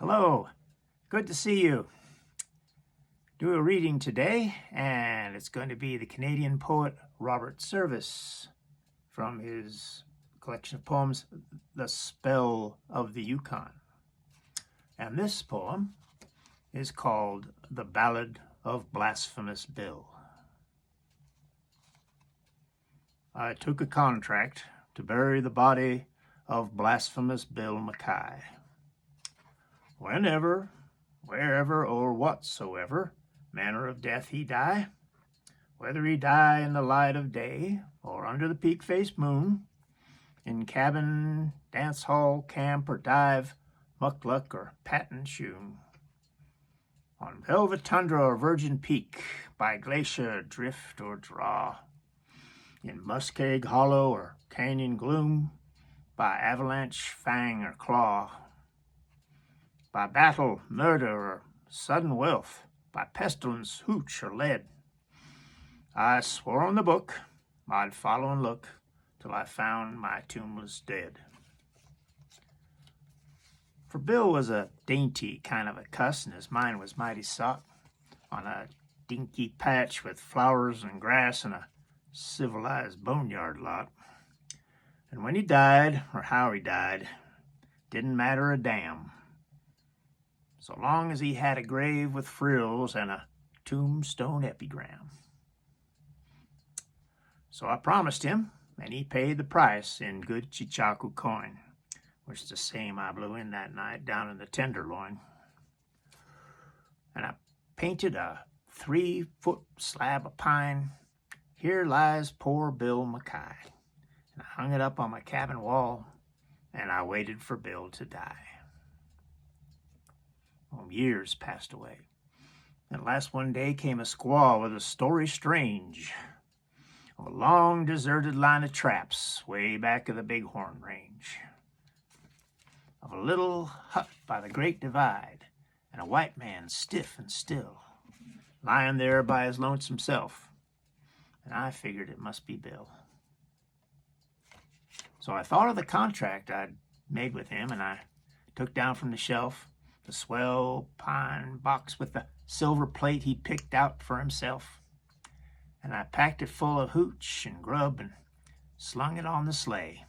Hello, good to see you. Do a reading today, and it's going to be the Canadian poet Robert Service from his collection of poems, The Spell of the Yukon. And this poem is called The Ballad of Blasphemous Bill. I took a contract to bury the body of Blasphemous Bill Mackay. Whenever, wherever, or whatsoever manner of death he die, whether he die in the light of day or under the peak-faced moon, in cabin, dance hall, camp, or dive, muckluck, or patent shoon, on velvet tundra or virgin peak, by glacier, drift, or draw, in muskeg hollow or canyon gloom, by avalanche, fang, or claw, by battle, murder, or sudden wealth, by pestilence, hooch, or lead. I swore on the book I'd follow and look till I found my tombless dead. For Bill was a dainty kind of a cuss, and his mind was mighty sought on a dinky patch with flowers and grass and a civilized boneyard lot. And when he died, or how he died, didn't matter a damn, so long as he had a grave with frills and a tombstone epigram. So I promised him, and he paid the price in good Chichaku coin, which is the same I blew in that night down in the Tenderloin. And I painted a 3-foot slab of pine, "Here lies poor Bill Mackay," and I hung it up on my cabin wall, and I waited for Bill to die. Years passed away. At last one day came a squaw with a story strange of a long deserted line of traps way back of the Bighorn Range, of a little hut by the Great Divide, and a white man stiff and still, lying there by his lonesome self, and I figured it must be Bill. So I thought of the contract I'd made with him, and I took down from the shelf the swell pine box with the silver plate he'd picked out for himself, and I packed it full of hooch and grub and slung it on the sleigh,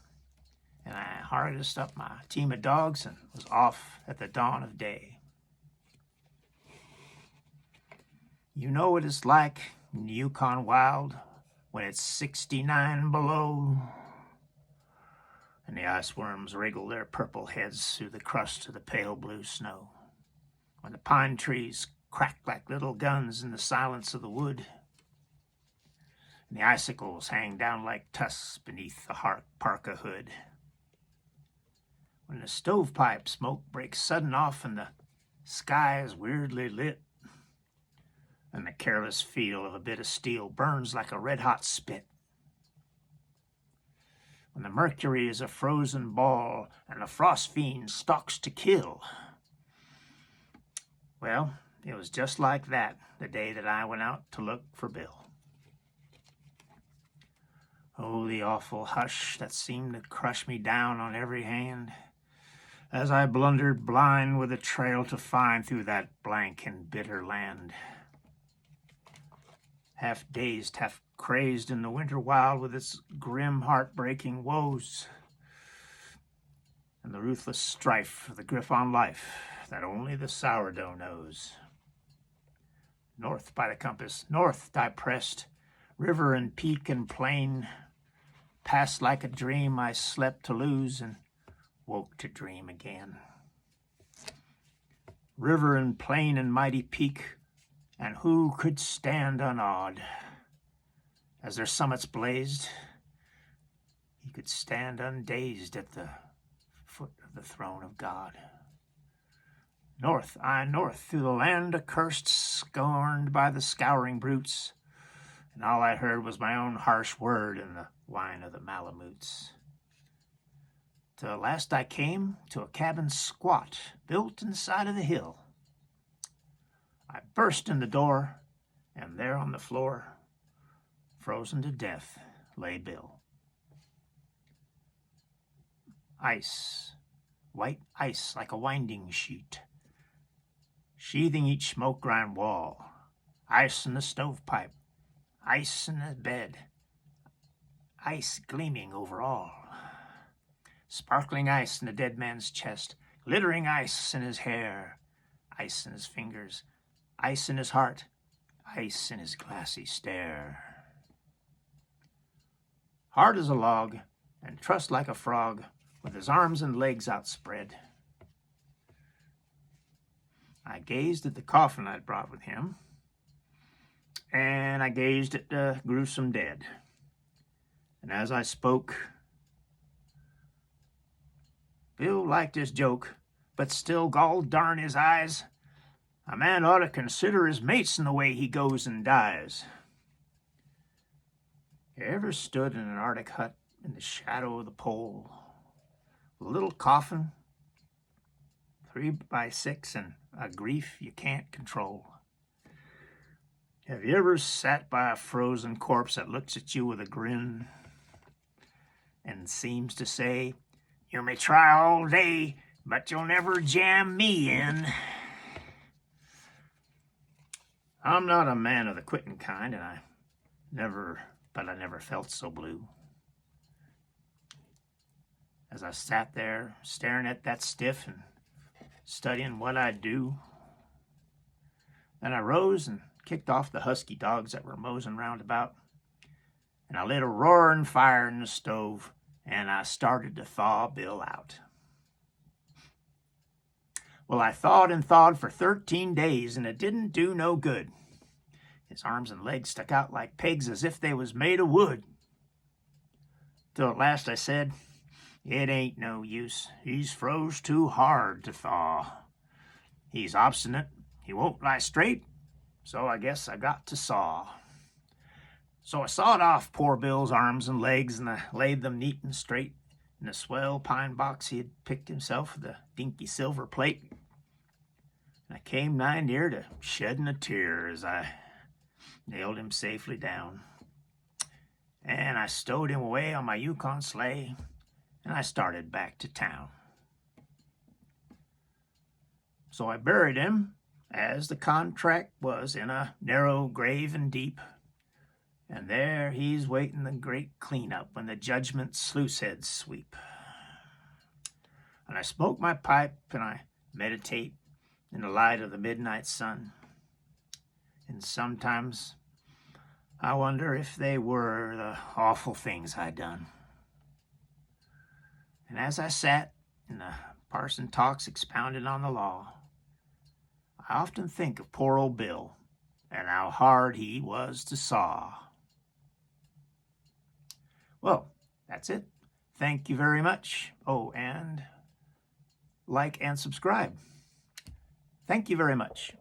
and I harnessed up my team of dogs and was off at the dawn of day. You know what it's like in the Yukon wild when it's 69 below, and the ice worms wriggle their purple heads through the crust of the pale blue snow, when the pine trees crack like little guns in the silence of the wood, and the icicles hang down like tusks beneath the parka hood, when the stovepipe smoke breaks sudden off and the sky is weirdly lit, and the careless feel of a bit of steel burns like a red-hot spit, when the mercury is a frozen ball and the frost fiend stalks to kill. Well, it was just like that the day that I went out to look for Bill. Oh, the awful hush that seemed to crush me down on every hand as I blundered blind with a trail to find through that blank and bitter land. Half dazed, half crazed in the winter wild with its grim, heartbreaking woes, and the ruthless strife of the grip on life that only the sourdough knows. North by the compass, north I pressed, river and peak and plain, past like a dream I slept to lose and woke to dream again. River and plain and mighty peak, and who could stand unawed as their summits blazed? He could stand undazed at the foot of the throne of God. North, I north, through the land accursed, scorned by the scouring brutes, and all I heard was my own harsh word and the whine of the Malamutes. Till at last I came to a cabin squat, built in the side of the hill. I burst in the door, and there on the floor, frozen to death, lay Bill. Ice, white ice like a winding sheet, sheathing each smoke-grimed wall, ice in the stovepipe, ice in the bed, ice gleaming over all, sparkling ice in the dead man's chest, glittering ice in his hair, ice in his fingers, ice in his heart, ice in his glassy stare. Hard as a log, and trussed like a frog, with his arms and legs outspread, I gazed at the coffin I'd brought with him, and I gazed at the gruesome dead. And as I spoke, Bill liked his joke, but still, gall darn his eyes, a man ought to consider his mates in the way he goes and dies. You ever stood in an Arctic hut in the shadow of the pole, with a little coffin, 3 by 6, and a grief you can't control? Have you ever sat by a frozen corpse that looks at you with a grin and seems to say, "You may try all day, but you'll never jam me in"? I'm not a man of the quitting kind, and I never felt so blue. As I sat there staring at that stiff and studying what I'd do, then I rose and kicked off the husky dogs that were moseying round about, and I lit a roaring fire in the stove, and I started to thaw Bill out. Well, I thawed and thawed for 13 days, and it didn't do no good. His arms and legs stuck out like pegs as if they was made of wood. Till at last I said, "It ain't no use. He's froze too hard to thaw. He's obstinate. He won't lie straight, so I guess I got to saw." So I sawed off poor Bill's arms and legs, and I laid them neat and straight in the swell pine box he had picked himself with a dinky silver plate. And I came nigh near to shedding a tear as I nailed him safely down. And I stowed him away on my Yukon sleigh, and I started back to town. So I buried him, as the contract was, in a narrow grave and deep, and there he's waiting the great cleanup when the judgment sluice heads sweep. And I smoke my pipe and I meditate in the light of the midnight sun, and sometimes I wonder if they were the awful things I'd done. And as I sat and the parson talks expounding on the law, I often think of poor old Bill and how hard he was to saw. Well, that's it. Thank you very much. Oh, and like and subscribe. Thank you very much.